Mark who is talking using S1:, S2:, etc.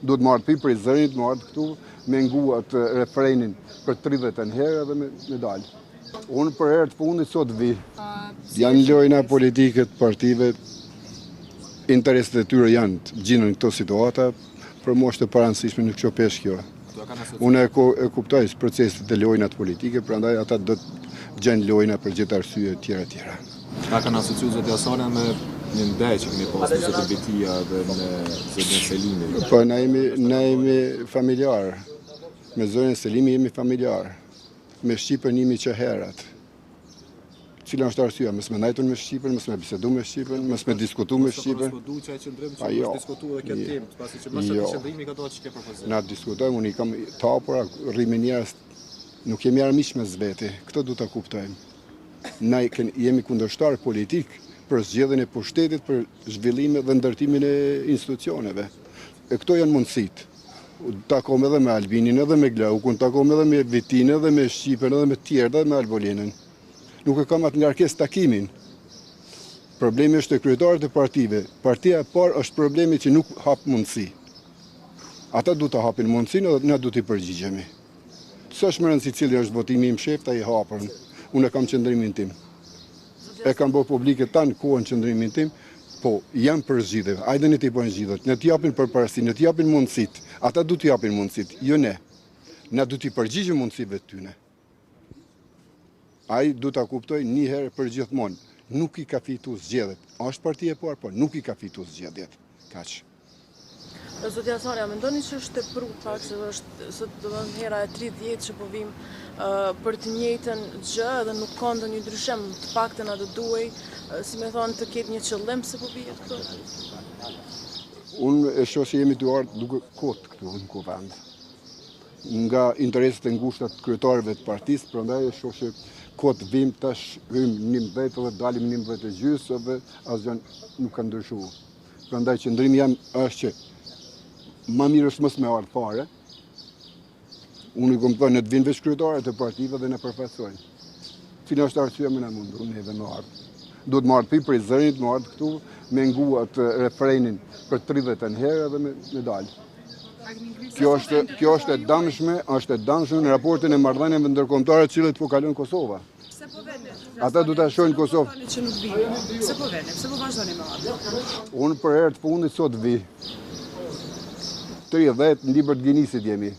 S1: Duhet marrë pi për i zërinit, marrë këtu, me nguat refrenin për 30 herë edhe me dalë. Unë për herë të fundit sot vi. Janë lojna politike të partive, interesat e tyre janë të gjinën këto situata, për mua është e parancishme nuk që pesh kjo. Unë e kuptoj proceset e lojnat politike, prandaj ata do të gjenë lojna për gjithë arsye tjera.
S2: Ka kanë asociu zoti Asania me një ndaj që kemi pas me zotin Betia dhe me zotin Selimi?
S1: Po, na jemi familjar. Me zotin Selimi jemi familjar. Me Shqipën jemi që herat. Cila është arsyeja? Mos me ndajtur me Shqipën, mos me bisedu me Shqipën, mos me diskutu me Shqipën.
S2: Jo, diskutu edhe këtë temë, pasi që mësë të qëndrimi ka do që ke propozim.
S1: Na diskutojmë, unë i kam tapura, rrimi njerës, nuk jemi armiq me zveti, këto du të kuptojmë. Na jemi kundërshtar politik për zgjedhjen e pushtetit, për zhvillimin dhe ndërtimin e institucioneve. E këto janë mundësit. Takom edhe me Albinin, edhe me Glaukun, takom edhe me Vitin, edhe me Shqipen, edhe me tjerë, edhe me Albolinën. Nuk e kam atë ngarkes takimin. Problemi është e kryetarët e partive. Partia e parë është problemi që nuk hap mundësi. Ata du të hapin mundësinë dhe ne du t'i përgjigjemi. S'është më rëndësi cili është votimi im shefta i hapën. Unë e kam qëndrimin tim. E kam bërë publike tanë kohën qëndrimin tim, po janë për zgjidhje. Hajde ne t'i bëjmë zgjidhjet. Ne t'i japin përparësi, ne t'i japin mundësit. Ata du t'i japin mundësit, jo ne. Ne du t'i përgjigjemi mundësive të tyne. Ai du t'a kuptoj një herë për gjithmonë. Nuk i ka fitu zgjedhjet. Është partia e parë, po nuk i ka fitu zgjedhjet. Kaq.
S3: Zoti Asania, mendoni që është e prut pak se është domethënë hera e 30 që po vim për të njëjtën gjë dhe nuk ka ndonjë ndryshim, të paktën atë duaj, si më thonë, të ketë një qëllim se po vihet këto.
S1: Unë e shoh se jemi duar duke kot këtu në kuvend. Nga interesat e ngushta të kryetarëve të partisë, prandaj e shoh se kot vim tash hym 11 dhe dalim 11:30 dhe asgjë nuk ka ndryshuar. Prandaj qëndrimi jam është që ma mirë është mos me ardhë fare. Unë i kom thënë në të vinë veç kryetarët e partive dhe në përfaqësojnë. Cila është arsyeja më na mundu, neve me ardhë. Duhet më ardhë pi për i zërinit, më ardhë këtu, me nguat refrenin për 30 herë dhe me dalë. Kjo është e damshme në raportin e marrëdhënieve ndërkombëtare të cilët po kalon Kosova. Ata du ta shohin Kosovë.
S3: Pse po vjen? Pse po vazhdoni me ardhë?
S1: Unë për herë të fundit sot vi. 30 në libër të Ginisit jemi.